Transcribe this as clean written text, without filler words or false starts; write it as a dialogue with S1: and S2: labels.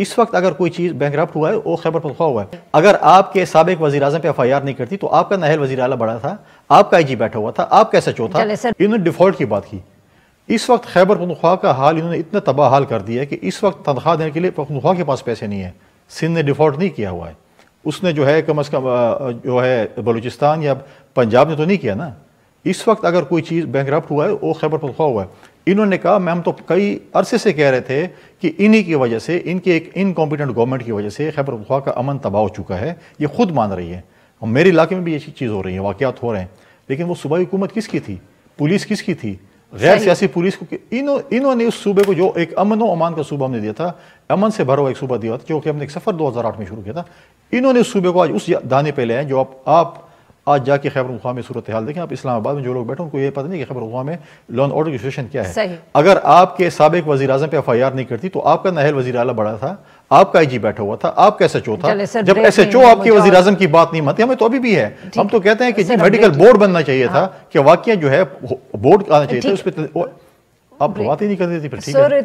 S1: اس وقت اگر کوئی چیز بینکرپٹ ہوا ہے وہ خیبر پختونخوا ہوا ہے. اگر آپ کے سابق وزیر اعظم پہ FIR نہیں کرتی تو آپ کا نااہل وزیر اعلیٰ بڑا تھا, آپ کا IG بیٹھا ہوا تھا, آپ کا SHO تھا. انہوں نے ڈیفالٹ کی بات کی. اس وقت خیبر پختونخوا کا حال انہوں نے اتنا تباہ حال کر دیا ہے کہ اس وقت تنخواہ دینے کے لیے پختونخوا کے پاس پیسے نہیں ہیں. سندھ نے ڈیفالٹ نہیں کیا ہوا ہے, اس نے جو ہے کم از کم جو ہے بلوچستان یا پنجاب نے تو نہیں کیا نا. اس وقت اگر کوئی چیز بینکرپٹ ہوا ہے وہ خیبر پختونخوا ہوا ہے. انہوں نے کہا ہم تو کئی عرصے سے کہہ رہے تھے کہ انہی کی وجہ سے, ان کے ایک انکمپیٹنٹ گورنمنٹ کی وجہ سے خیبر پختونخوا کا امن تباہ ہو چکا ہے. یہ خود مان رہی ہے, اور میرے علاقے میں بھی یہ چیز ہو رہی ہے, واقعات ہو رہے ہیں. لیکن وہ صوبائی حکومت کس کی تھی, پولیس کس کی تھی, غیر سیاسی پولیس کو. انہوں نے اس صوبے کو جو ایک امن و امان کا صوبہ ہم نے دیا تھا, امن سے بھرا ہوا ایک صوبہ دیا تھا, جو کہ ہم نے ایک سفر 2008 میں شروع کیا تھا, انہوں نے اس صوبے کو آج اس دانے پہ لے ہیں جو آپ آج جا کے خیبر پختونخوا میں صورتحال دیکھیں. آپ اسلام آباد میں جو لوگ بیٹھے ان کو یہ پتہ نہیں کہ خیبر پختونخوا میں لا اینڈ آرڈر کی سچویشن کیا ہے. اگر آپ کے سابق وزیر اعظم پہ FIR نہیں کرتی تو آپ کا نااہل وزیر اعلیٰ بڑا تھا, آپ کا IG بیٹھا ہوا تھا, آپ کا SHO تھا. جب SHO آپ کے وزیر اعظم کی بات نہیں مانتی, ہمیں تو ابھی بھی ہے, ہم تو کہتے ہیں کہ میڈیکل بورڈ بننا چاہیے تھا, کہ واقعہ جو ہے بورڈ آنا چاہیے تھا, اس پہ آپ بات ہی نہیں کر دیتی. پھر ٹھیک ہے.